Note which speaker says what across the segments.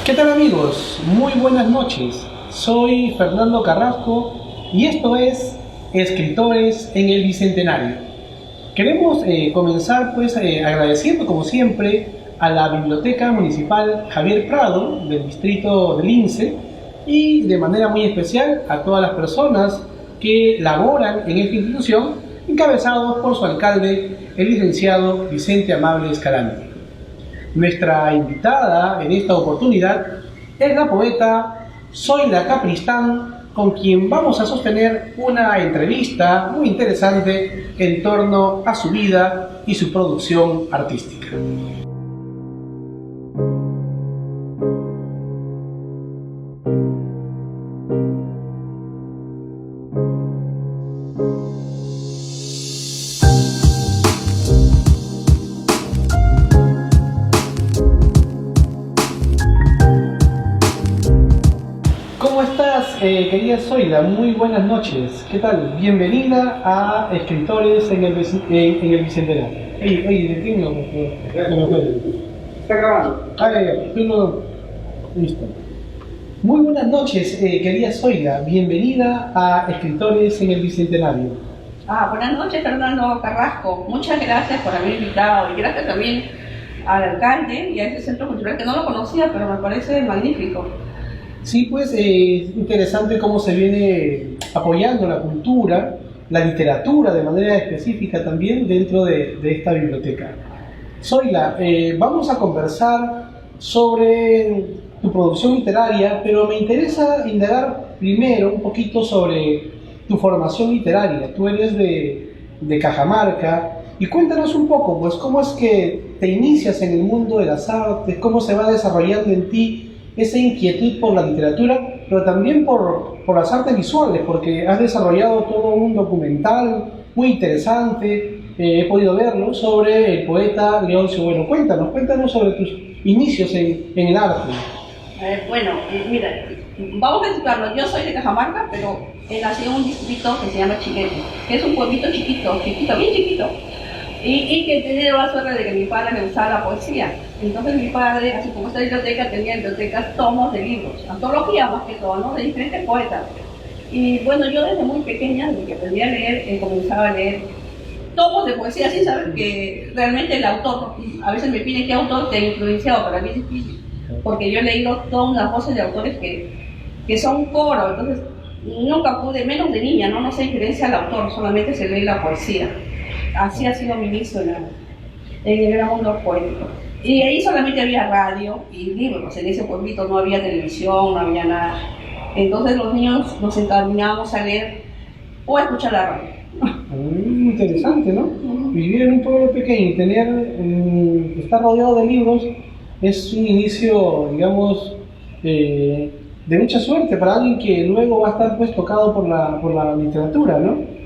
Speaker 1: ¿Qué tal amigos? Muy buenas noches. Soy Fernando Carrasco y esto es Escritores en el Bicentenario. Queremos comenzar agradeciendo como siempre a la Biblioteca Municipal Javier Prado del distrito del Lince y de manera muy especial a todas las personas que laboran en esta institución, encabezados por su alcalde, el licenciado Vicente Amable Escalante. Nuestra invitada en esta oportunidad es la poeta Zoila Capristán, con quien vamos a sostener una entrevista muy interesante en torno a su vida y su producción artística. Querida Zoila, muy buenas noches. ¿Qué tal? Bienvenida a Escritores en el Bicentenario. Detengo, por favor.
Speaker 2: ¿Está grabando?
Speaker 1: Listo. Muy buenas noches, querida Zoila. Bienvenida a Escritores en el Bicentenario.
Speaker 3: Buenas noches, Fernando Carrasco. Muchas gracias por haberme invitado y gracias también al alcalde y a este centro cultural que no lo conocía, pero me parece magnífico.
Speaker 1: Sí, pues es interesante cómo se viene apoyando la cultura, la literatura de manera específica también dentro de esta biblioteca. Zoila, vamos a conversar sobre tu producción literaria, pero me interesa indagar primero un poquito sobre tu formación literaria. Tú eres de Cajamarca y cuéntanos un poco, pues, cómo es que te inicias en el mundo de las artes, cómo se va desarrollando en ti esa inquietud por la literatura, pero también por las artes visuales, porque has desarrollado todo un documental muy interesante, he podido verlo, sobre el poeta Leoncio Bueno. Cuéntanos sobre tus inicios en el arte.
Speaker 3: Mira, vamos a explicarlo. Yo soy de Cajamarca, pero nací en un distrito que se llama Chiquete, que es un pueblito chiquito, bien chiquito, y que he tenido la suerte de que mi padre me gustaba la poesía. Entonces mi padre, así como esta biblioteca, tenía en bibliotecas tomos de libros, antología más que todo, ¿no? De diferentes poetas. Y bueno, yo desde muy pequeña, desde que aprendí a leer, comenzaba a leer tomos de poesía sin saber que realmente el autor, a veces me piden qué autor te ha influenciado, para mí es difícil, porque yo he leído todas las voces de autores que son coro, entonces nunca pude, menos de niña, no se diferencia al autor, solamente se lee la poesía. Así ha sido mi inicio en el gran mundo poético. Y ahí solamente había radio y libros, en ese pueblito no había televisión, no había nada. Entonces los niños nos encaminábamos a leer o a escuchar la radio.
Speaker 1: Muy interesante, ¿no? Vivir en un pueblo pequeño y estar rodeado de libros es un inicio, digamos, de mucha suerte para alguien que luego va a estar pues tocado por la literatura, ¿no?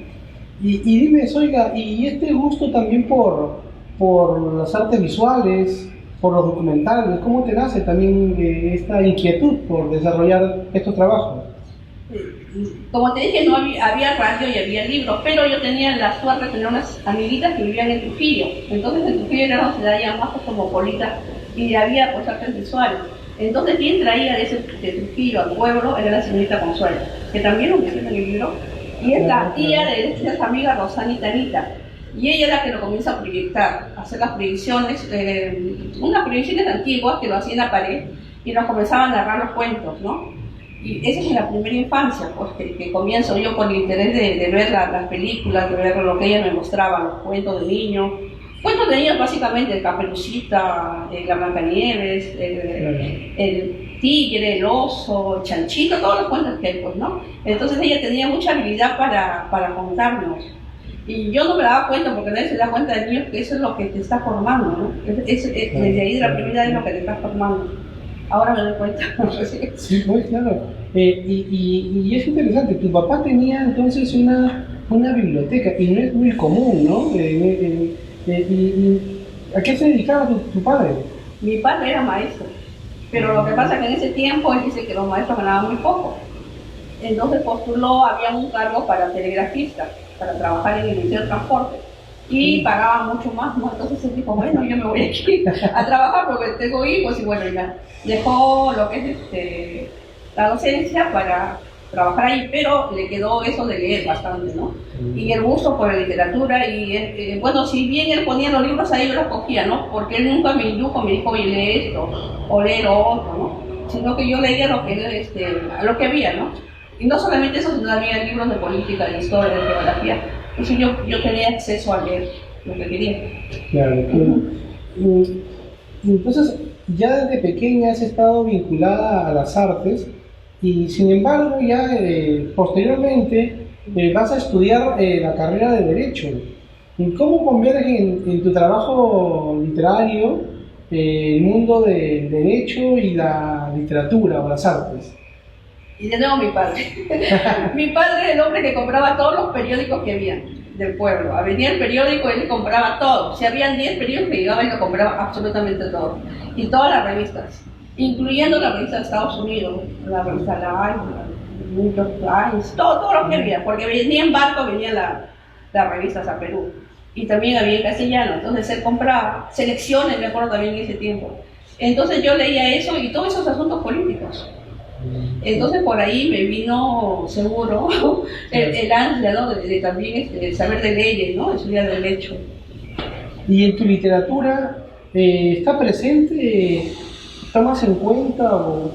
Speaker 1: Y dime, Zoila, ¿y este gusto también por las artes visuales, por los documentales, cómo te nace también esta inquietud por desarrollar estos trabajos?
Speaker 3: Como te dije, no había radio y había libros, pero yo tenía la suerte de tener unas amiguitas que vivían en Trujillo. Entonces en Trujillo era una ciudad ya más cosmopolita y había pues artes visuales. Entonces quien traía de Trujillo al pueblo era la señorita Consuelo, que también lo menciona en el libro, y es la tía de esa amiga Rosana y Tanita. Y ella era la que lo comienza a proyectar, a hacer las proyecciones, unas proyecciones antiguas que lo hacían en la pared y nos comenzaban a narrar los cuentos, ¿no? Y esa es la primera infancia, pues que comienzo yo con el interés de ver las películas, de ver lo que ella me mostraba, los cuentos de niños. Cuentos de niños básicamente, el Caperucita, la Blancanieves, el tigre, el oso, el chanchito, todos los cuentos que hay, pues, ¿no? Entonces ella tenía mucha habilidad para contarnos. Y yo no me daba cuenta, porque nadie se da cuenta de niños que eso es lo que te está formando, ¿no? Desde ahí de la primera es lo que te está formando. Ahora me doy cuenta.
Speaker 1: Sí, pues claro. Y es interesante, tu papá tenía entonces una biblioteca, y no es muy común, ¿no? ¿A qué se dedicaba tu padre?
Speaker 3: Mi padre era maestro, pero lo que pasa es que en ese tiempo él dice que los maestros ganaban muy poco. Entonces postuló, había un cargo para telegrafista, para trabajar en el Ministerio de Transporte. y pagaban mucho más, ¿no? Entonces él dijo, bueno, yo me voy aquí a trabajar porque tengo hijos y bueno, ya dejó lo que es la docencia para trabajar ahí, pero le quedó eso de leer bastante, ¿no? Y el gusto por la literatura y bueno, si bien él ponía los libros ahí, yo los cogía, ¿no? Porque él nunca me indujo, me dijo, oye, lee esto o lee lo otro, ¿no? Sino que yo leía lo que había, ¿no? Y no solamente eso, sino había libros de política, de historia, de geografía. Entonces yo tenía acceso a leer lo que quería.
Speaker 1: Claro, claro. Entonces, ya desde pequeña has estado vinculada a las artes y sin embargo ya posteriormente vas a estudiar la carrera de Derecho. ¿Cómo converge en tu trabajo literario el mundo del Derecho y la literatura o las artes?
Speaker 3: Y de nuevo mi padre. Mi padre era el hombre que compraba todos los periódicos que había del pueblo. Venía el periódico y él compraba todo. Si habían 10 periódicos que llegaba, él lo compraba absolutamente todo. Y todas las revistas, incluyendo la revista de Estados Unidos, la revista Life, New York Times, todo lo que había, porque venía en barco, venían las revistas a Perú. Y también había en castellano. Entonces él compraba selecciones, me acuerdo también en ese tiempo. Entonces yo leía eso y todos esos asuntos políticos. Entonces por ahí me vino seguro el ansia, ¿no? de también saber de leyes, ¿no? Estudiar derecho.
Speaker 1: ¿Y en tu literatura está presente, tomas en cuenta o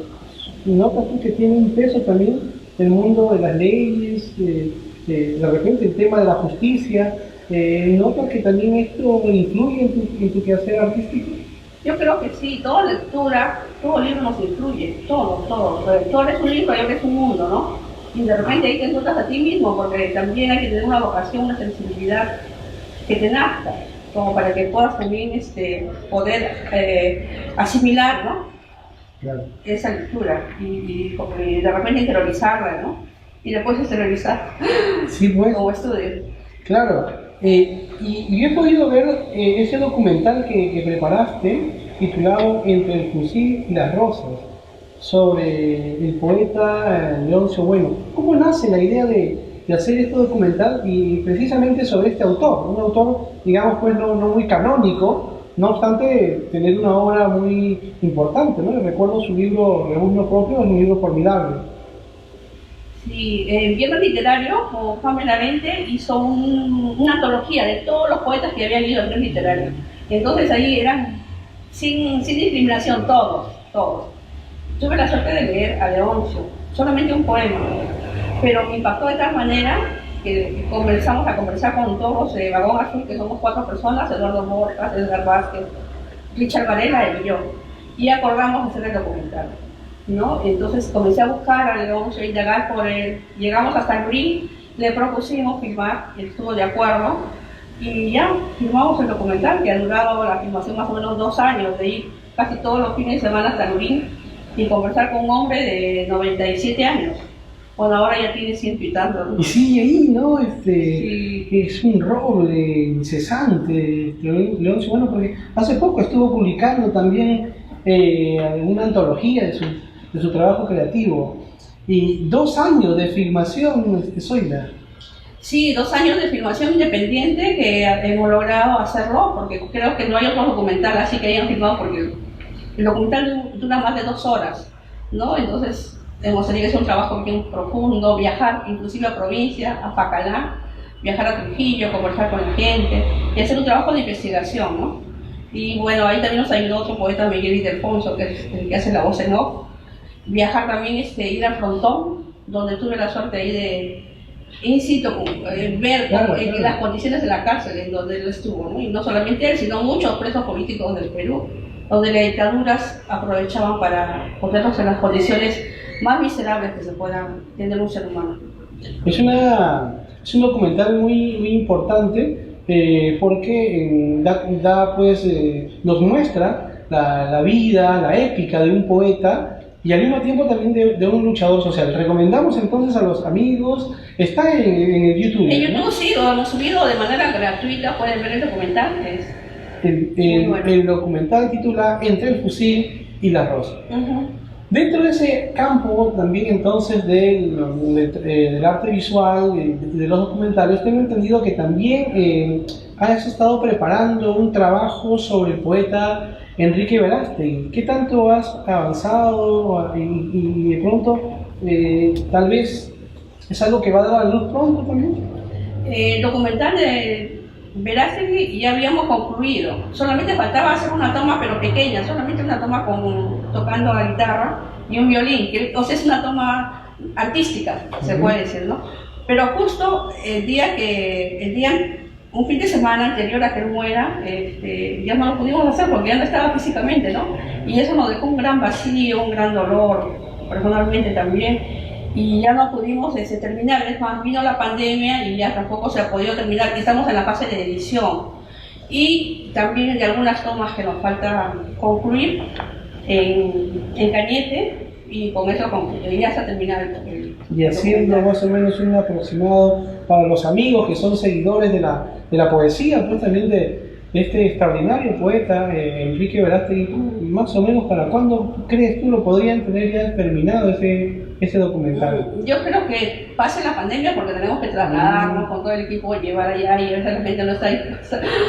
Speaker 1: notas tú que tiene un peso también el mundo de las leyes, de repente el tema de la justicia? ¿Notas que también esto influye en tu quehacer artístico?
Speaker 3: Yo creo que sí, toda lectura, todo libro nos influye, todo. Tú lees un libro y abres un mundo, ¿no? Y de repente ahí te encuentras a ti mismo, porque también hay que tener una vocación, una sensibilidad que te nazca, como para que puedas también poder asimilar, ¿no?
Speaker 1: Claro.
Speaker 3: Esa lectura y de repente interiorizarla, ¿no? Y después exteriorizar
Speaker 1: Sí, pues.
Speaker 3: como estudio.
Speaker 1: Claro. Y yo he podido ver ese documental que preparaste, titulado Entre el fusil y las rosas, sobre el poeta Leoncio Bueno. ¿Cómo nace la idea de hacer este documental y precisamente sobre este autor? Un autor, digamos, pues no muy canónico, no obstante tener una obra muy importante, ¿no? Recuerdo su libro Rebuzno Propio, es un libro formidable.
Speaker 3: Sí, en Viernes Literario, con Juan Benavente, hizo una antología de todos los poetas que habían ido al Viernes Literario. Entonces ahí eran sin discriminación, todos. Tuve la suerte de leer a Leoncio, solamente un poema, pero me impactó de tal manera que comenzamos a conversar con todos de Vagón Azul, que somos 4 personas, Eduardo Borjas, Edgar Vázquez, Richard Varela y yo, y acordamos hacer el documental, ¿no? Entonces comencé a buscar a Leoncio, a indagar por él, llegamos hasta Lurín, le propusimos filmar, él estuvo de acuerdo, y ya filmamos el documental, que ha durado la filmación más o menos 2 años, de ir casi todos los fines de semana hasta Lurín y conversar con un hombre de 97 años. Bueno, ahora ya tiene 100 y tanto, ¿no?
Speaker 1: Y sigue ahí, ¿no?
Speaker 3: Sí.
Speaker 1: Es un roble incesante, Leoncio Bueno, porque hace poco estuvo publicando también alguna antología de su trabajo creativo. Y 2 años de filmación, Zoila.
Speaker 3: Sí, 2 años de filmación independiente que hemos logrado hacerlo, porque creo que no hay otro documental así que hayan filmado, porque el documental dura más de 2 horas, ¿no? Entonces hemos tenido que hacer un trabajo bien profundo, viajar inclusive a provincia, a Pacalá, viajar a Trujillo, conversar con la gente y hacer un trabajo de investigación, ¿no? Y bueno, ahí también nos ayudó otro poeta, Miguel Ildefonso, que es el que hace la voz en off. Viajar también, ir al Frontón, donde tuve la suerte ahí de in situ, ver claro. Las condiciones de la cárcel en donde él estuvo, ¿no? Y no solamente él, sino muchos presos políticos del Perú, donde las dictaduras aprovechaban para ponerlos en las condiciones más miserables que se puedan tener un ser humano.
Speaker 1: Es un documental muy importante porque nos muestra la vida, la épica de un poeta y al mismo tiempo también de un luchador social. Recomendamos entonces a los amigos, está en el YouTube.
Speaker 3: En YouTube, ¿no? Sí, lo hemos subido de manera gratuita, pueden ver el documental.
Speaker 1: El documental titula Entre el fusil y la rosa. Dentro de ese campo también entonces del arte visual, de los documentales, tengo entendido que también has estado preparando un trabajo sobre el poeta Enrique Verástegui. ¿Qué tanto has avanzado y de pronto tal vez es algo que va a dar a la luz pronto también?
Speaker 3: El documental de Verástegui ya habíamos concluido, solamente faltaba hacer una toma pero pequeña, solamente una toma tocando la guitarra y un violín, o sea, es una toma artística, se puede decir, ¿no? Pero justo un fin de semana anterior a que él muera, ya no lo pudimos hacer porque ya no estaba físicamente, ¿no? Y eso nos dejó un gran vacío, un gran dolor, personalmente también. Y ya no pudimos terminar, es más, vino la pandemia y ya tampoco se ha podido terminar, estamos en la fase de edición y también de algunas tomas que nos falta concluir en Cañete y con eso ya se ha terminado el
Speaker 1: y haciendo más o menos un aproximado para los amigos que son seguidores de la poesía, pues también de este extraordinario poeta Enrique Verástegui, más o menos para cuándo crees tú lo podrían tener ya terminado ese documental?
Speaker 3: Yo creo que pase la pandemia porque tenemos que trasladarnos con todo el equipo, llevar allá y a veces la gente no está ahí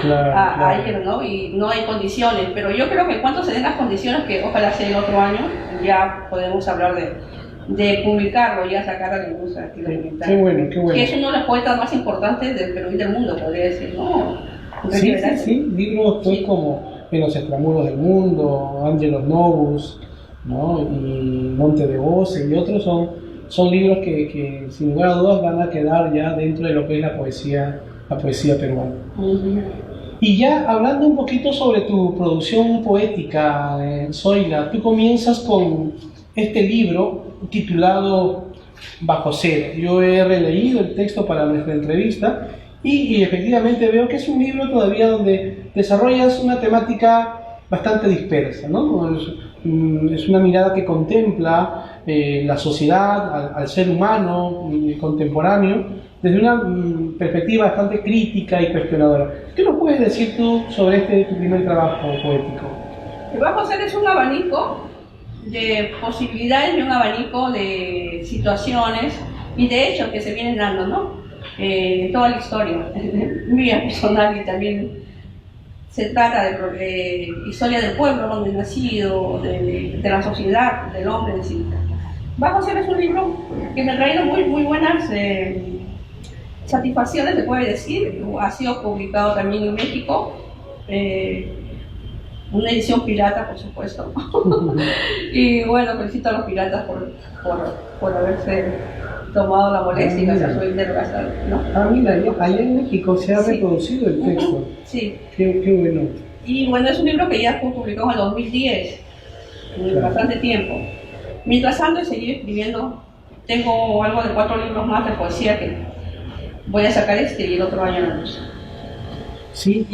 Speaker 3: a ir, ¿no? Y no hay condiciones, pero yo creo que cuando se den las condiciones, que ojalá sea el otro año, ya podemos hablar de publicarlo, ya sacar a la industria documental.
Speaker 1: Qué bueno.
Speaker 3: Que es uno de los poetas más importantes del Perú y del mundo, podría decir, ¿no?
Speaker 1: Sí, libros pues como En los extramuros del mundo, Ángelos Novus, ¿no? Y Monte de Voce y otros son libros que sin lugar a dudas van a quedar ya dentro de lo que es la poesía peruana. Y ya hablando un poquito sobre tu producción poética, Zoila, tú comienzas con este libro titulado Bajo Cero. Yo he releído el texto para nuestra entrevista y efectivamente veo que es un libro todavía donde desarrollas una temática bastante dispersa, ¿no? Es una mirada que contempla la sociedad, al ser humano contemporáneo, desde una perspectiva bastante crítica y cuestionadora. ¿Qué nos puedes decir tú sobre tu primer trabajo poético?
Speaker 3: Bajo Cero es un abanico de posibilidades y un abanico de situaciones y de hechos que se vienen dando, ¿no? Toda la historia mía personal y también se trata de historia del pueblo donde he nacido, de la sociedad, del hombre en sí. Bajo Cero es un libro que me ha traído muy buenas satisfacciones, se puede decir. Ha sido publicado también en México, una edición pirata, por supuesto. Y bueno, felicito a los piratas por haberse tomado la molestia y hacer su interrogación, ¿no?
Speaker 1: Mira, allá en México se ha reproducido el texto.
Speaker 3: Sí.
Speaker 1: Qué bueno.
Speaker 3: Y bueno, es un libro que ya fue publicado en el 2010, bastante tiempo. Mientras tanto, he seguido escribiendo. Tengo algo de 4 libros más de poesía que voy a sacar y el otro año a la luz.
Speaker 1: Sí,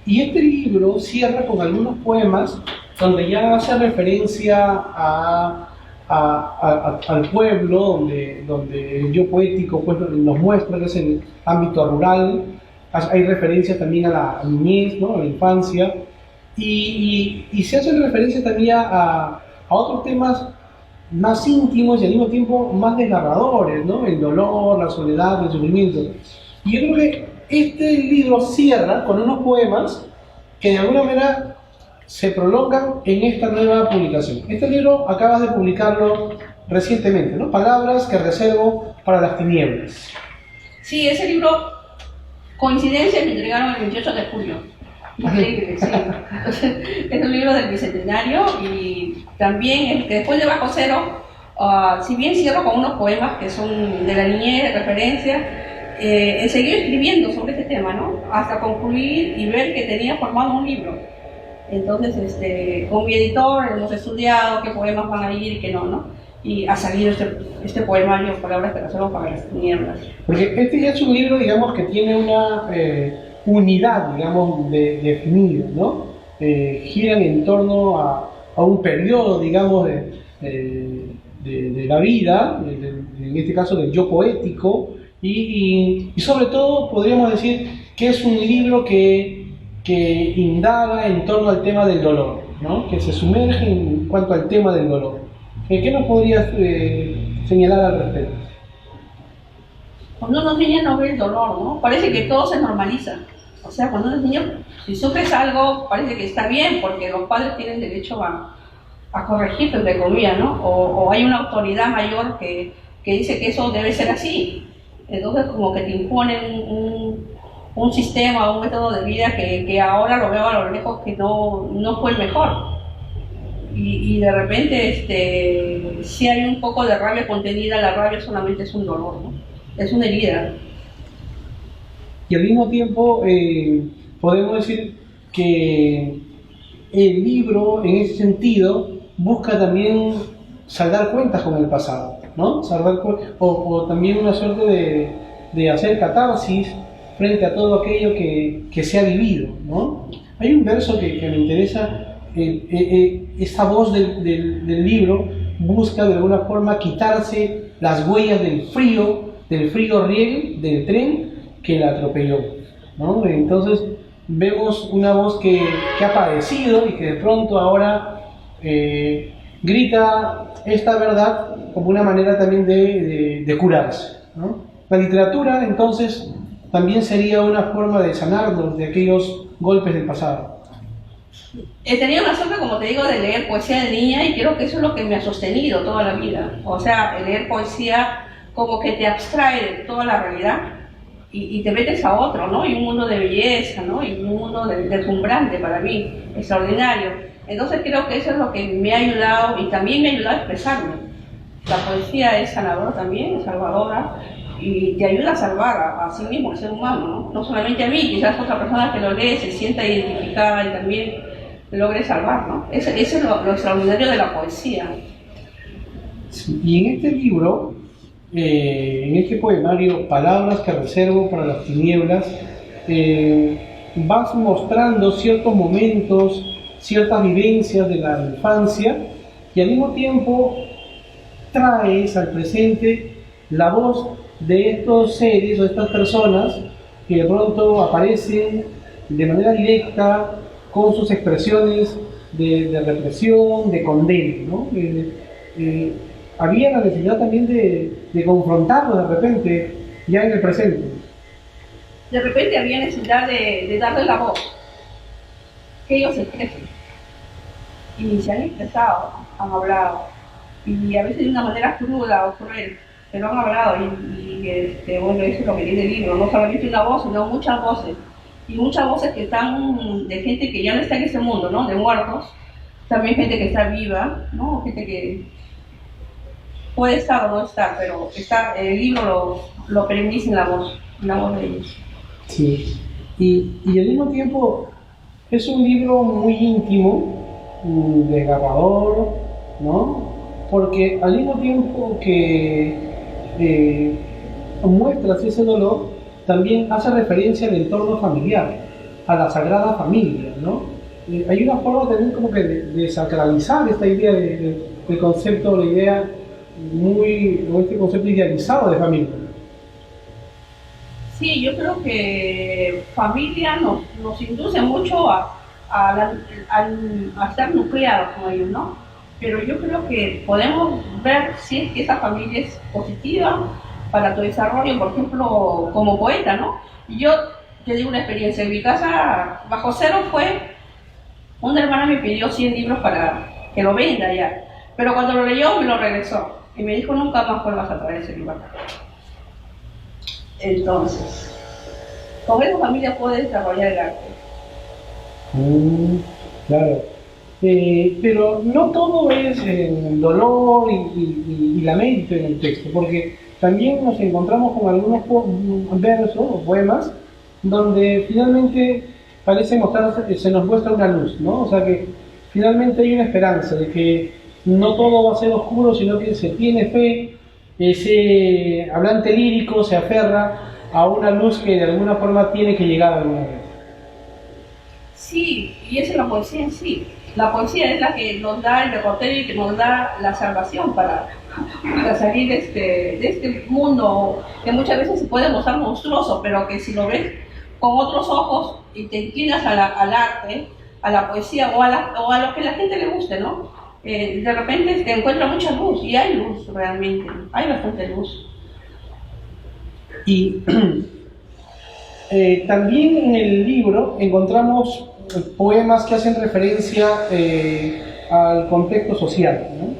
Speaker 1: y este libro cierra con algunos poemas donde ya hace referencia al pueblo, donde el yo poético pues, nos muestra que es el ámbito rural. Hay referencias también a la niñez, ¿no? A la infancia, y se hacen referencias también a otros temas más íntimos y al mismo tiempo más desgarradores, ¿no? El dolor, la soledad, el sufrimiento. Y yo creo que este libro cierra con unos poemas que de alguna manera se prolongan en esta nueva publicación. Este libro acabas de publicarlo recientemente, ¿no? Palabras que reservo para las tinieblas.
Speaker 3: Sí, ese libro, coincidencia, me entregaron el 28 de julio. Increíble, sí. Es un libro del Bicentenario y también después de Bajo Cero, si bien cierro con unos poemas que son de la niñez, de referencia, he seguido escribiendo sobre este tema, ¿no? Hasta concluir y ver que tenía formado un libro. Entonces, con mi editor hemos estudiado qué poemas van a ir y qué no. Y ha salido este poemario, Palabras que reservo para las tinieblas.
Speaker 1: Porque este ya es un libro, digamos, que tiene una unidad, digamos, definida, ¿no? Giran en torno a un periodo, digamos, de la vida, en este caso del yo poético, y sobre todo podríamos decir que es un libro que indaga en torno al tema del dolor, ¿no? Que se sumerge en cuanto al tema del dolor. ¿Qué nos podrías señalar al respecto?
Speaker 3: Cuando uno es niño no ve el dolor, ¿no? Parece que todo se normaliza. O sea, cuando uno es niño, si sufres algo, parece que está bien, porque los padres tienen derecho a corregirte, entre comillas, ¿no? O hay una autoridad mayor que dice que eso debe ser así. Entonces, como que te imponen un sistema, un método de vida que ahora lo veo a lo lejos que no fue el mejor. Y de repente, si hay un poco de rabia contenida, la rabia solamente es un dolor, ¿no? Es una herida.
Speaker 1: Y al mismo tiempo podemos decir que el libro en ese sentido busca también saldar cuentas con el pasado, ¿no? O también una suerte de hacer catarsis frente a todo aquello que se ha vivido, ¿no? Hay un verso que me interesa. Esta voz del libro busca de alguna forma quitarse las huellas del frío riel del tren que la atropelló, ¿no? Entonces vemos una voz que ha padecido y que de pronto ahora grita esta verdad como una manera también de curarse, ¿no? La literatura entonces también sería una forma de sanarnos de aquellos golpes del pasado.
Speaker 3: He tenido la suerte, como te digo, de leer poesía de niña y creo que eso es lo que me ha sostenido toda la vida. O sea, leer poesía como que te abstrae de toda la realidad y te metes a otro, ¿no? Y un mundo de belleza, ¿no? Y un mundo deslumbrante para mí, extraordinario. Entonces creo que eso es lo que me ha ayudado y también me ha ayudado a expresarme. La poesía es sanadora también, es salvadora y te ayuda a salvar a sí mismo, al ser humano, ¿no? No solamente a mí, quizás otra persona que lo lee se sienta identificada y también logre salvar, ¿no? Eso es lo extraordinario de la poesía.
Speaker 1: Sí, y en este libro, en este poemario, Palabras que reservo para las tinieblas, vas mostrando ciertos momentos, ciertas vivencias de la infancia y al mismo tiempo traes al presente la voz de estos seres o de estas personas que de pronto aparecen de manera directa con sus expresiones de represión, de condena, ¿no? Había la necesidad también de confrontarlos de repente, ya en el presente.
Speaker 3: De repente había necesidad de darle la voz, que ellos se expresen. Y se han expresado, han hablado, y a veces de una manera cruda o cruel, pero han hablado, bueno, eso es lo que tiene el libro, no solamente una voz, sino muchas voces. Y muchas voces que están de gente que ya no está en ese mundo, ¿no? De muertos, también gente que está viva, ¿no? Gente que puede estar o no estar, pero el libro lo permite en la voz de ellos.
Speaker 1: Sí, y al mismo tiempo es un libro muy íntimo, desgarrador, ¿no? Porque al mismo tiempo que muestras ese dolor, también hace referencia al entorno familiar, a la Sagrada Familia, ¿no? Hay una forma también como que de sacralizar esta idea del concepto, la idea o este concepto idealizado de familia.
Speaker 3: Sí, yo creo que familia nos induce mucho a estar nucleados con ellos, ¿no? Pero yo creo que podemos ver si es que esa familia es positiva para tu desarrollo, por ejemplo, como poeta, ¿no? Yo te digo una experiencia, en mi casa, bajo cero una hermana me pidió 100 libros para que lo venda ya, pero cuando lo leyó me lo regresó y me dijo nunca más vuelvas a traer ese libro. Entonces, con esa familia puedes desarrollar el arte.
Speaker 1: Claro. Pero no todo es dolor y lamento en el texto, porque también nos encontramos con algunos versos o poemas donde finalmente parece se nos muestra una luz, ¿no? O sea que finalmente hay una esperanza de que no todo va a ser oscuro, sino que se tiene fe, ese hablante lírico se aferra a una luz que de alguna forma tiene que llegar alguna vez.
Speaker 3: Sí, y esa es la poesía en sí. La poesía es la que nos da el reportero y que nos da la salvación para salir de este mundo que muchas veces se puede mostrar monstruoso, pero que si lo ves con otros ojos y te inclinas al arte, a la poesía o a lo que a la gente le guste, ¿no? De repente te encuentras mucha luz, y hay luz realmente, hay bastante luz.
Speaker 1: Y también en el libro encontramos poemas que hacen referencia al contexto social, ¿no?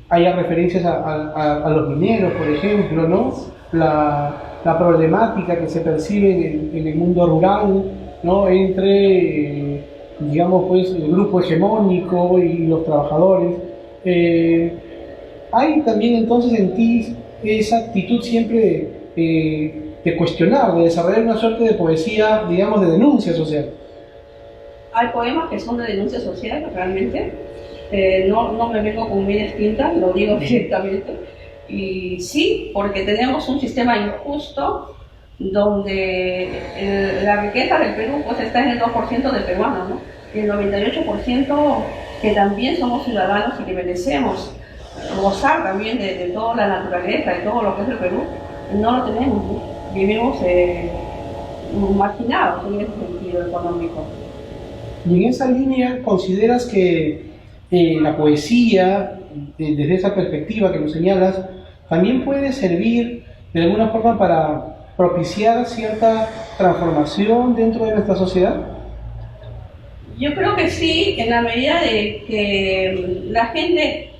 Speaker 1: Hay referencias a los mineros, por ejemplo, ¿no? La problemática que se percibe en el mundo rural, ¿no? Entre, digamos, pues, el grupo hegemónico y los trabajadores. Hay también entonces en ti esa actitud siempre de cuestionar, de desarrollar una suerte de poesía, digamos, de denuncia social.
Speaker 3: Hay poemas que son de denuncia social, realmente. No me vengo con medias tintas, lo digo directamente. Y sí, porque tenemos un sistema injusto donde la riqueza del Perú pues está en el 2% de peruanos, ¿no? Y el 98% que también somos ciudadanos y que merecemos gozar también de toda la naturaleza, de todo lo que es el Perú, no lo tenemos, ¿no? Vivimos marginados en ese sentido económico.
Speaker 1: Y en esa línea, ¿consideras que la poesía, desde esa perspectiva que nos señalas, también puede servir de alguna forma para propiciar cierta transformación dentro de nuestra sociedad?
Speaker 3: Yo creo que sí, en la medida de que la gente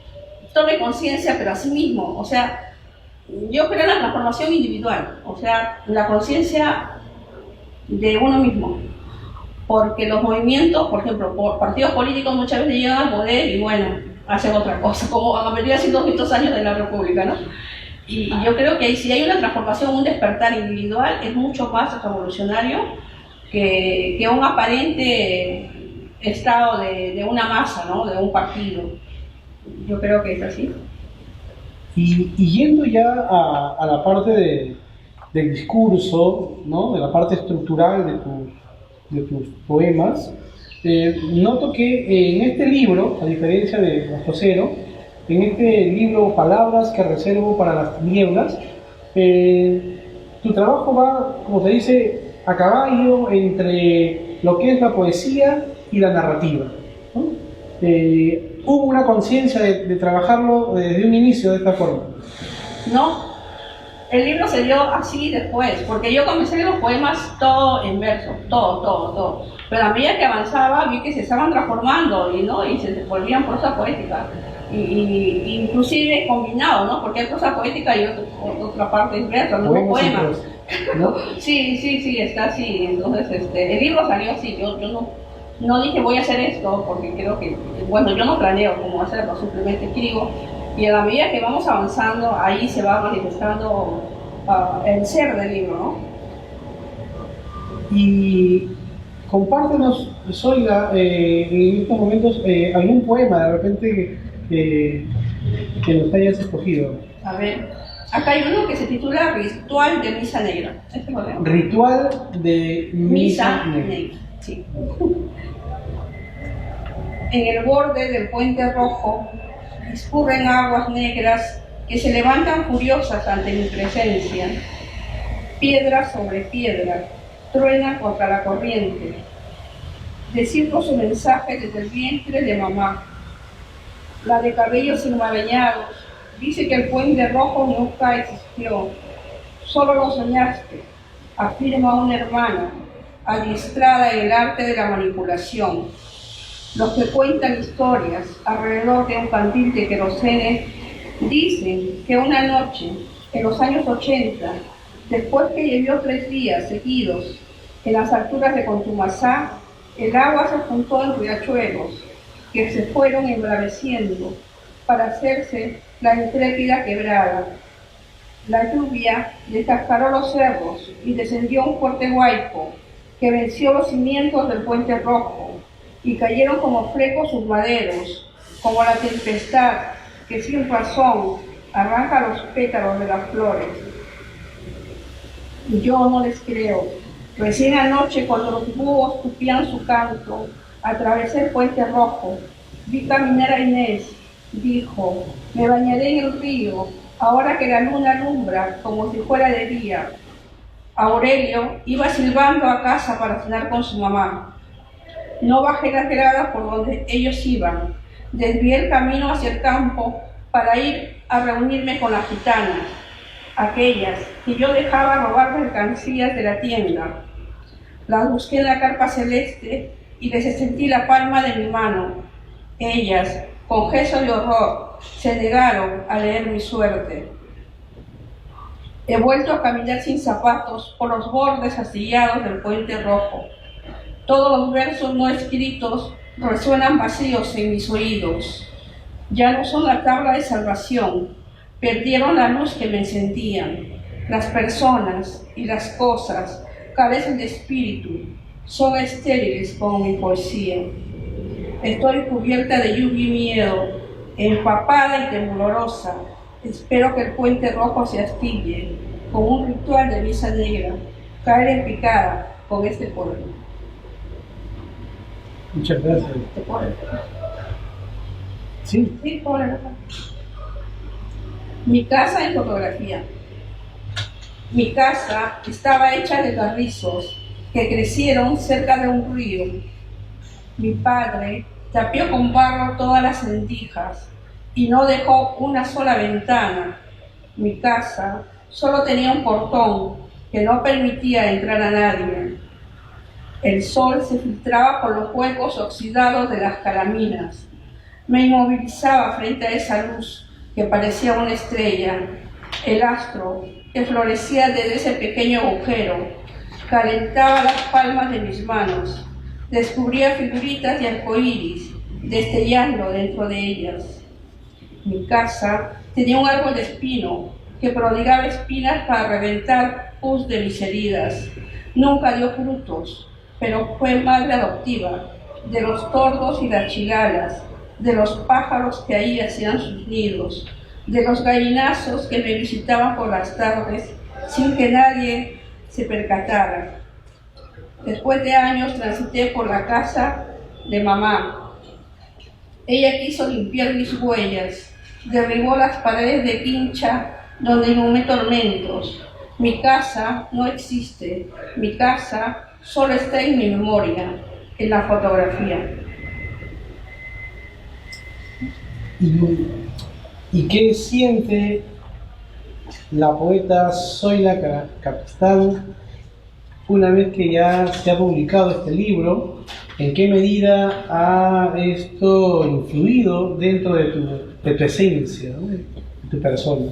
Speaker 3: tome conciencia, pero a sí mismo. O sea, yo creo en la transformación individual, o sea, la conciencia de uno mismo. Porque los movimientos, por ejemplo, partidos políticos muchas veces llegan al poder y bueno, hacen otra cosa, como a medida de 200 años de la República, ¿no? Y yo creo que si hay una transformación, un despertar individual, es mucho más revolucionario que un aparente estado de una masa, ¿no? De un partido. Yo creo que es así.
Speaker 1: Y yendo ya a la parte del discurso, ¿no? De la parte estructural de tus poemas, noto que en este libro, a diferencia de Bajo Cero, en este libro Palabras que reservo para las tinieblas, tu trabajo va, como se dice, a caballo entre lo que es la poesía y la narrativa, ¿no? ¿Hubo una conciencia de trabajarlo desde un inicio de esta forma?
Speaker 3: No, el libro se dio así después, porque yo comencé los poemas todo en verso, todo. Pero a medida que avanzaba vi que se estaban transformando y se volvían prosa poética. Y inclusive combinado, ¿no? Porque hay prosa poética y otra parte es verso, no poemas. ¿No? Sí, está así. Entonces, el libro salió así. Yo no dije voy a hacer esto porque creo que, bueno, yo no planeo cómo hacerlo, simplemente escribo. Y a la medida que vamos avanzando, ahí se va manifestando el ser del libro, ¿no?
Speaker 1: Y compártenos, Zoila, en estos momentos, algún poema de repente que nos hayas escogido.
Speaker 3: A ver, acá hay uno que se titula Ritual de Misa Negra. ¿Este lo veo?
Speaker 1: Ritual de Misa Negra.
Speaker 3: Sí. En el borde del puente rojo discurren aguas negras que se levantan furiosas ante mi presencia. Piedra sobre piedra, truenan contra la corriente. Decirnos su mensaje desde el vientre de mamá. La de cabellos enmabeñados dice que el puente rojo nunca existió. Solo lo soñaste, afirma una hermana, adiestrada en el arte de la manipulación. Los que cuentan historias alrededor de un candil de querosene dicen que una noche, en los años 80, después que llovió 3 días seguidos en las alturas de Contumazá, el agua se juntó en riachuelos que se fueron embraveciendo para hacerse la intrépida quebrada. La lluvia descascaró los cerros y descendió un fuerte huaico que venció los cimientos del puente rojo y cayeron como flecos sus maderos, como la tempestad que sin razón arranca los pétalos de las flores. Yo no les creo. Recién anoche, cuando los búhos tupían su canto, atravesé el puente rojo, vi caminar a Inés, dijo, me bañaré en el río, ahora que la luna alumbra como si fuera de día. Aurelio iba silbando a casa para cenar con su mamá. No bajé las gradas por donde ellos iban, desvié el camino hacia el campo para ir a reunirme con las gitanas. aquellas que yo dejaba robar mercancías de la tienda. Las busqué en la carpa celeste y les sentí la palma de mi mano. Ellas, con gesto de horror, se negaron a leer mi suerte. He vuelto a caminar sin zapatos por los bordes astillados del puente rojo. Todos los versos no escritos resuenan vacíos en mis oídos. Ya no son la tabla de salvación, perdieron la luz que me encendían. Las personas y las cosas carecen de espíritu, son estériles como mi poesía. Estoy cubierta de lluvia y miedo, empapada y temblorosa. Espero que el puente rojo se astille, con un ritual de misa negra, caer en picada con este pueblo.
Speaker 1: Muchas gracias.
Speaker 3: ¿Te puedo?
Speaker 1: Sí.
Speaker 3: Sí, por acá. Mi casa en fotografía. Mi casa estaba hecha de carrizos que crecieron cerca de un río. Mi padre tapió con barro todas las rendijas y no dejó una sola ventana. Mi casa solo tenía un portón que no permitía entrar a nadie. El sol se filtraba por los huecos oxidados de las calaminas. Me inmovilizaba frente a esa luz que parecía una estrella. El astro que florecía desde ese pequeño agujero calentaba las palmas de mis manos. Descubría figuritas de arcoíris destellando dentro de ellas. Mi casa tenía un árbol de espino que prodigaba espinas para reventar pus de mis heridas. Nunca dio frutos, pero fue madre adoptiva de los tordos y las chigalas, de los pájaros que ahí hacían sus nidos, de los gallinazos que me visitaban por las tardes sin que nadie se percatara. Después de años transité por la casa de mamá. Ella quiso limpiar mis huellas, derribó las paredes de quincha donde inhumé tormentos. Mi casa no existe, mi casa solo está en mi memoria, en la fotografía.
Speaker 1: ¿Y qué siente la poeta Zoila Capistán una vez que ya se ha publicado este libro? ¿En qué medida ha esto influido dentro de tu esencia, ¿no? de tu persona?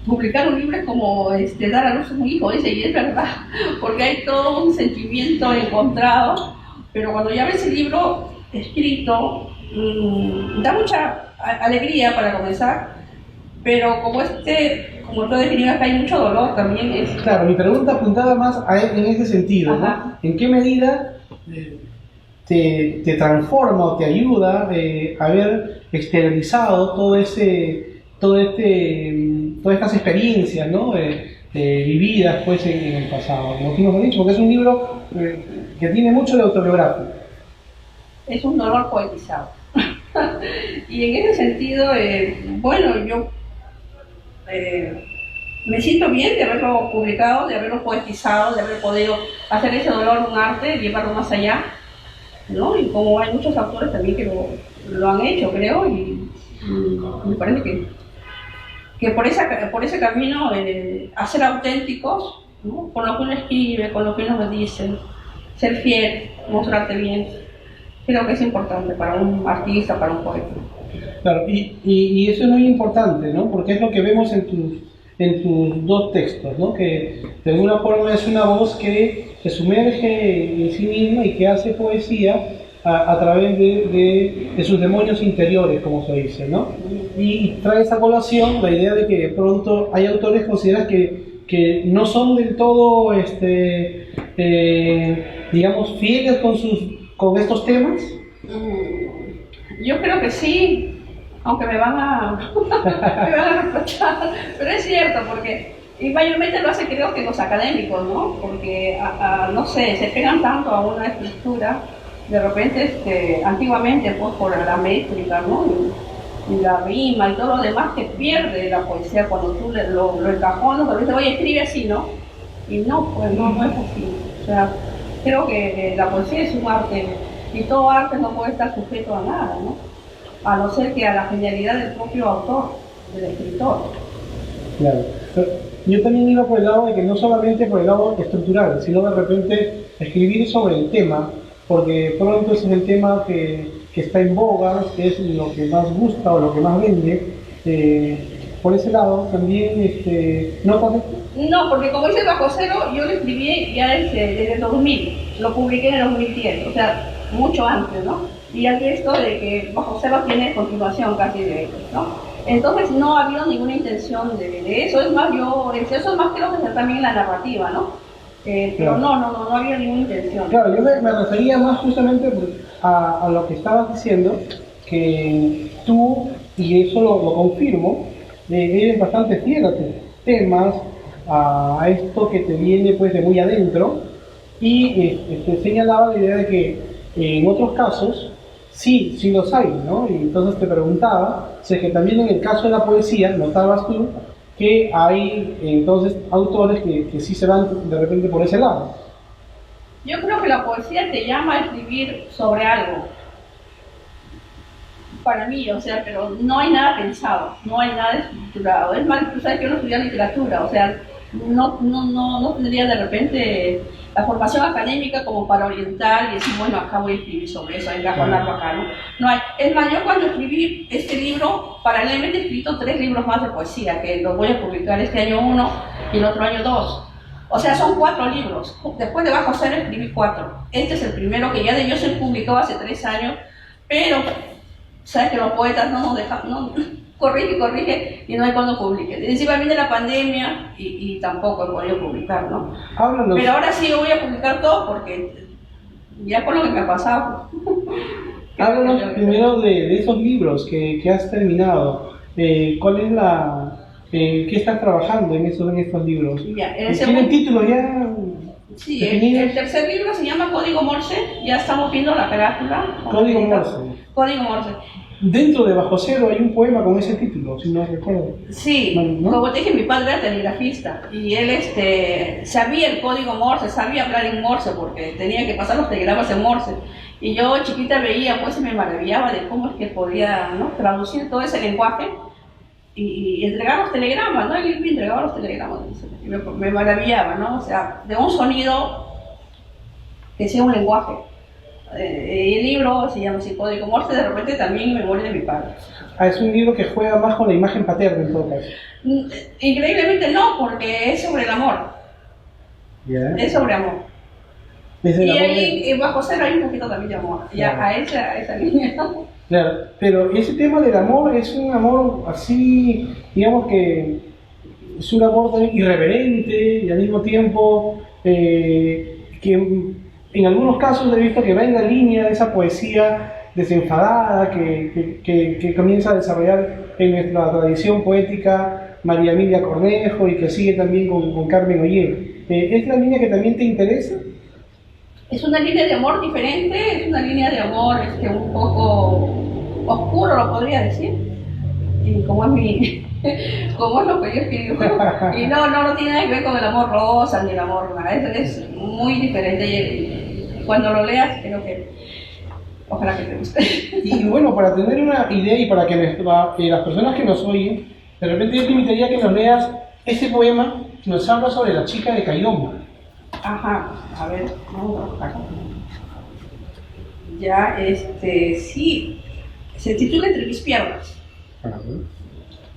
Speaker 3: Publicar un libro es como dar a luz a un hijo, y es verdad, porque hay todo un sentimiento encontrado, pero cuando ya ves el libro escrito, da mucha alegría para comenzar, pero como tú definibas que hay mucho dolor también.
Speaker 1: Claro, mi pregunta apuntaba más en ese sentido, ¿no? ¿En qué medida te transforma o te ayuda a haber exteriorizado todas estas experiencias, ¿no? Vividas pues en el pasado, como hemos dicho, porque es un libro que tiene mucho de autobiográfico.
Speaker 3: Es un dolor poetizado. Y en ese sentido, yo me siento bien de haberlo publicado, de haberlo poetizado, de haber podido hacer ese dolor un arte, llevarlo más allá, ¿no? Y como hay muchos autores también que lo han hecho, creo, y me parece que por ese camino, a ser auténticos, ¿no? Con lo que uno escribe, con lo que uno me dice, ser fiel, mostrarte bien, creo que es importante para un artista, para un poeta.
Speaker 1: Claro, y eso es muy importante, ¿no? Porque es lo que vemos en tus dos textos, ¿no? Que de alguna forma es una voz que se sumerge en sí misma y que hace poesía a través de sus demonios interiores, como se dice, ¿no? Y trae esa colación la idea de que de pronto hay autores que consideran que no son del todo, digamos, fieles con estos temas.
Speaker 3: Yo creo que sí, aunque me van a reprochar, pero es cierto, porque y mayormente lo hace, creo, que los académicos, ¿no? Porque, no sé, se pegan tanto a una estructura, de repente, antiguamente, pues, por la métrica, ¿no? Y la rima y todo lo demás, que pierde la poesía cuando tú lo encajonas, pero dices, oye, escribe así, ¿no? Y no, pues no es así. O sea, creo que la poesía es un arte, y todo arte no puede estar sujeto a nada, ¿no? A no ser que a la genialidad del propio autor, del escritor.
Speaker 1: Claro. Yo también iba por el lado de que no solamente por el lado estructural, sino de repente escribir sobre el tema, porque pronto ese es el tema que está en boga, que es lo que más gusta o lo que más vende. Por ese lado también notas esto.
Speaker 3: No, porque como dice Bajo Cero, yo lo escribí ya desde el 2000, lo publiqué en el 2010, o sea, mucho antes, ¿no? Y ya que esto de que Bajo Cero tiene continuación casi de ellos, ¿no? Entonces no ha habido ninguna intención de eso, es más, eso es más creo que es también la narrativa, ¿no? Pero no ha habido ninguna intención.
Speaker 1: Claro, yo me refería más justamente a lo que estabas diciendo, que tú, y eso lo confirmo, eres bastante fiel a tus temas, a esto que te viene pues de muy adentro, y te señalaba la idea de que en otros casos sí los hay, ¿no? Y entonces te preguntaba si es que también en el caso de la poesía notabas tú que hay entonces autores que sí se van de repente por ese lado.
Speaker 3: Yo creo que la poesía te llama a escribir sobre algo. Para mí, o sea, pero no hay nada pensado, no hay nada estructurado. Es más, tú sabes que yo no estudié literatura, o sea, no tendría de repente la formación académica como para orientar y decir, bueno, acá voy a escribir sobre eso, encajonarlo acá, ¿no? No hay. Es más, yo cuando escribí este libro, paralelamente he escrito 3 libros más de poesía, que los voy a publicar este año 1 y el otro año 2. O sea, son 4 libros. Después de Bajo Cero escribí 4. Este es el primero que ya debió ser publicado hace 3 años, pero sabes que los poetas no nos dejan, no, corrige y no hay cuando publique. Encima viene la pandemia y tampoco he podido publicar, ¿no?
Speaker 1: Háblanos.
Speaker 3: Pero ahora sí voy a publicar todo porque ya con lo que me ha pasado.
Speaker 1: Háblanos primero de esos libros que has terminado. ¿Cuál es qué estás trabajando en estos libros?
Speaker 3: Ya,
Speaker 1: ¿Tienen títulos ya?
Speaker 3: Sí, el tercer libro se llama Código Morse, ya estamos viendo la carátula.
Speaker 1: Código Morse.
Speaker 3: Código Morse.
Speaker 1: Dentro de Bajo Cero hay un poema con ese título, si no recuerdo.
Speaker 3: Sí, ¿no? Como te dije, mi padre era telegrafista y él sabía el código Morse, sabía hablar en Morse porque tenía que pasar los telegramas en Morse. Y yo chiquita veía, pues, y me maravillaba de cómo es que podía, ¿no?, traducir todo ese lenguaje y entregar los telegramas, ¿no? Él me entregaba los telegramas y me maravillaba, ¿no? O sea, de un sonido que sea un lenguaje. El libro se llama así, Código Morse, de repente también en memoria de mi padre.
Speaker 1: Es un libro que juega más con la imagen paterna en todo caso.
Speaker 3: Increíblemente no, porque es sobre el amor.
Speaker 1: Yeah.
Speaker 3: Es sobre amor. Y ahí Bajo Cero hay un poquito también de amor, ya, a esa línea.
Speaker 1: Claro, pero ese tema del amor es un amor así, digamos que es un amor también irreverente y al mismo tiempo que en algunos casos he visto que va en la línea de esa poesía desenfadada que comienza a desarrollar en nuestra tradición poética María Emilia Cornejo y que sigue también con Carmen Ollé. ¿Es la línea que también te interesa?
Speaker 3: Es una línea de amor diferente, es una línea de amor un poco oscuro, lo podría decir. Y como es lo que yo escribo. Y no tiene nada que ver con el amor rosa ni el amor nada, es muy diferente. Y cuando lo leas, creo que ojalá que te guste.
Speaker 1: Y bueno, para tener una idea y para que las personas que nos oyen, de repente yo te invitaría a que nos leas ese poema que nos habla sobre la chica de Cayoma.
Speaker 3: Ajá, a ver, vamos a buscar. Ya, sí, se titula Entre mis piernas.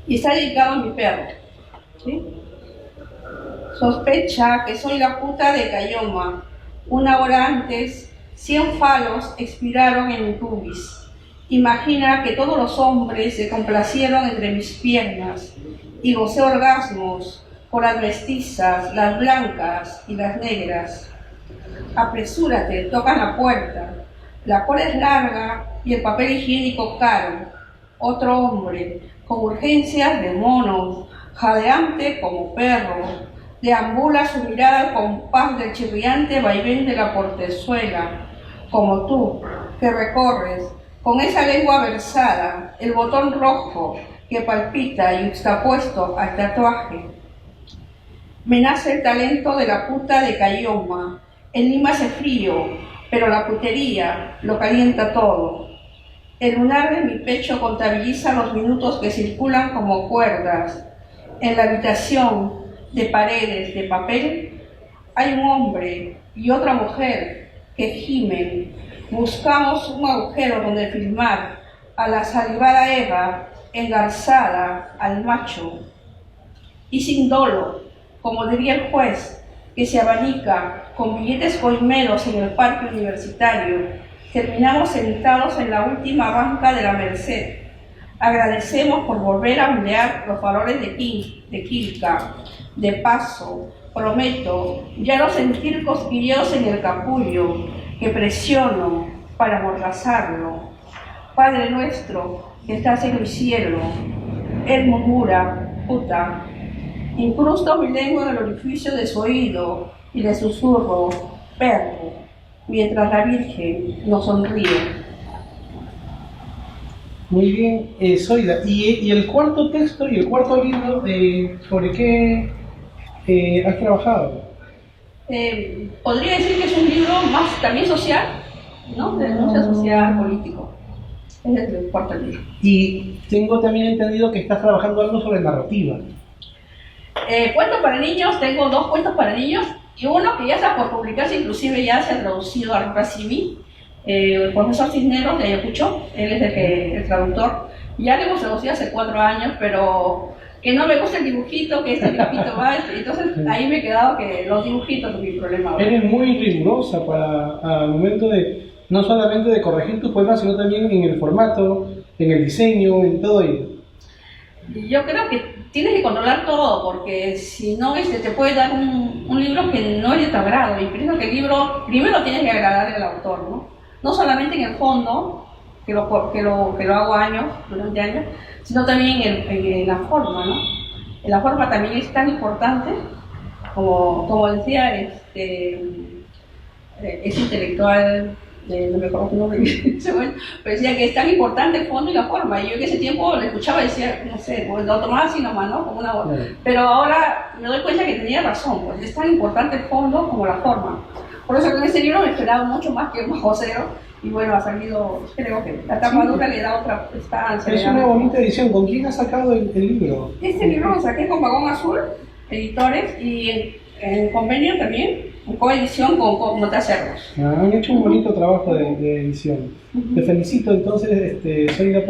Speaker 3: Y está dedicado a mi perro, ¿sí? Sospecha que soy la puta de Cayoma. Una hora antes, 100 falos expiraron en mi pubis. Imagina que todos los hombres se complacieron entre mis piernas y gocé orgasmos por las mestizas, las blancas y las negras. Apresúrate, tocan la puerta. La cola es larga y el papel higiénico caro. Otro hombre, con urgencias de mono, jadeante como perro, deambula su mirada con paz del chirriante vaivén de la portezuela, como tú, que recorres, con esa lengua versada, el botón rojo que palpita y juxtapuesto al tatuaje. Me nace el talento de la puta de Cayoma. En Lima hace frío, pero la putería lo calienta todo. El lunar de mi pecho contabiliza los minutos que circulan como cuerdas En la habitación de paredes de papel hay un hombre y otra mujer que gimen. Buscamos un agujero donde filmar a la salivada Eva engarzada al macho. Y sin dolo, como diría el juez, que se abanica con billetes coimeros en el parque universitario, terminamos sentados en la última banca de la Merced. Agradecemos por volver a ondear los faroles de Quilca. De paso, prometo ya no sentir cosquilleos en el capullo que presiono para amordazarlo. Padre nuestro que estás en el cielo, él murmura, puta. Incrusto mi lengua en el orificio de su oído y le susurro, perro, mientras la Virgen nos sonríe.
Speaker 1: Muy bien, Zoila. ¿Y el cuarto texto y el cuarto libro, sobre qué has trabajado?
Speaker 3: Podría decir que es un libro más también social, ¿no? De denuncia social, político. Es el cuarto libro.
Speaker 1: Y tengo también entendido que estás trabajando algo sobre narrativa.
Speaker 3: Cuentos para niños, tengo 2 cuentos para niños y uno que ya está por publicarse, inclusive ya se ha traducido al Racimi. El profesor Cisneros de Ayacucho, él es el traductor. Ya lo hemos traducido hace 4 años, pero que no me gusta el dibujito, que este dibujito va, entonces ahí me he quedado que los dibujitos son mi problema ahora.
Speaker 1: Eres muy rigurosa al momento de, no solamente de corregir tus poemas, sino también en el formato, en el diseño, en todo ello.
Speaker 3: Yo creo que tienes que controlar todo, porque si no te puede dar un libro que no es de tu agrado, y pienso que el libro primero tienes que agradar al autor, ¿no? No solamente en el fondo, que lo hago durante años, sino también en la forma, ¿no? En la forma también es tan importante, como decía, es intelectual, no me acuerdo su nombre, pero decía que es tan importante el fondo y la forma, y yo en ese tiempo lo escuchaba y decía, no sé, pues lo tomaba así nomás, ¿no? Como una voz. Pero ahora me doy cuenta que tenía razón, pues es tan importante el fondo como la forma. Por eso con este libro me esperaba mucho más que Bajo Cero, y bueno, ha salido, creo que la tapa dura le da otra estancia.
Speaker 1: Es una bonita edición. ¿Con quién has sacado el libro?
Speaker 3: Este libro lo saqué con Vagón Azul, editores, y en convenio también, en coedición con Nota Cerros.
Speaker 1: Han hecho un bonito trabajo de edición. Te felicito entonces, Zoila,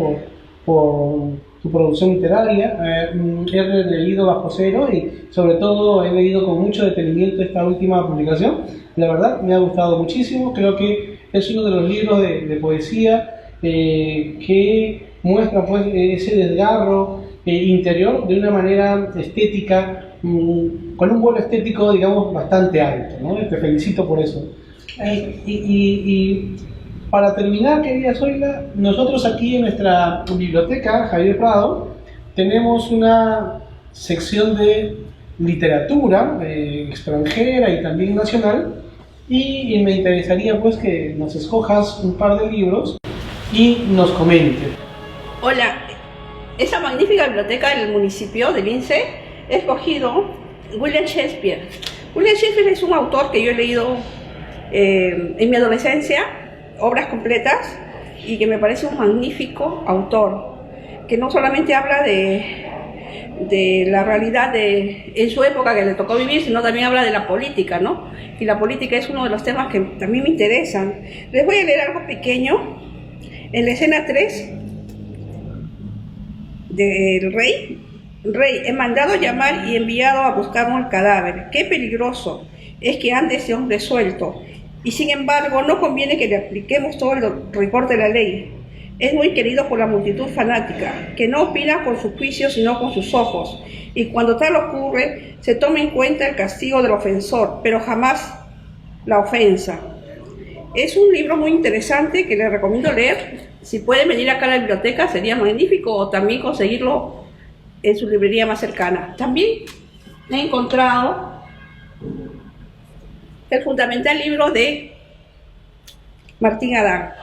Speaker 1: por tu producción literaria. He leído Bajo Cero y sobre todo he leído con mucho detenimiento esta última publicación. La verdad me ha gustado muchísimo. Creo que es uno de los libros de poesía que muestra pues ese desgarro interior de una manera estética, con un vuelo estético, digamos, bastante alto, ¿no? Te felicito por eso. Y para terminar, querida Zoila, nosotros aquí en nuestra biblioteca, Javier Prado, tenemos una sección de literatura extranjera y también nacional, y me interesaría pues que nos escojas un par de libros y nos comentes.
Speaker 3: Hola, esa magnífica biblioteca del municipio de Lince he escogido William Shakespeare. William Shakespeare es un autor que yo he leído en mi adolescencia, obras completas, y que me parece un magnífico autor, que no solamente habla de la realidad en su época que le tocó vivir, sino también habla de la política, ¿no? Y la política es uno de los temas que también me interesan. Les voy a leer algo pequeño. En la escena 3 del rey, he mandado llamar y enviado a buscar el cadáver. ¡Qué peligroso es que ande ese hombre suelto! Y sin embargo, no conviene que le apliquemos todo el rigor de la ley. Es muy querido por la multitud fanática, que no opina con sus juicios sino con sus ojos. Y cuando tal ocurre, se toma en cuenta el castigo del ofensor, pero jamás la ofensa. Es un libro muy interesante que les recomiendo leer. Si pueden venir acá a la biblioteca sería magnífico, o también conseguirlo en su librería más cercana. También he encontrado el fundamental libro de Martín Adán.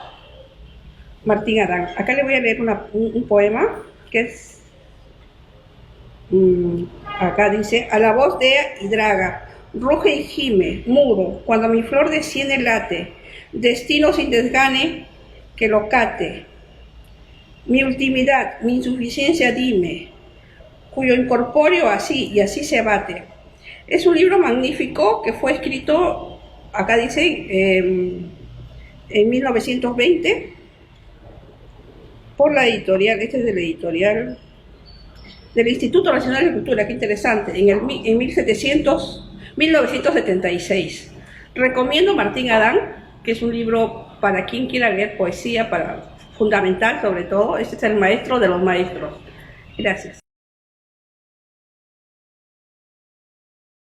Speaker 3: Acá le voy a leer un poema que es, acá dice: a la voz de Hidraga, ruge y gime, mudo, cuando mi flor desciende late, destino sin desgane que lo cate. Mi ultimidad, mi insuficiencia dime, cuyo incorpóreo así y así se abate. Es un libro magnífico que fue escrito, acá dice, en 1920 por la editorial, este es de la editorial del Instituto Nacional de Cultura, qué interesante, en 1976. Recomiendo Martín Adán, que es un libro para quien quiera leer poesía, fundamental sobre todo. Este es el maestro de los maestros. Gracias.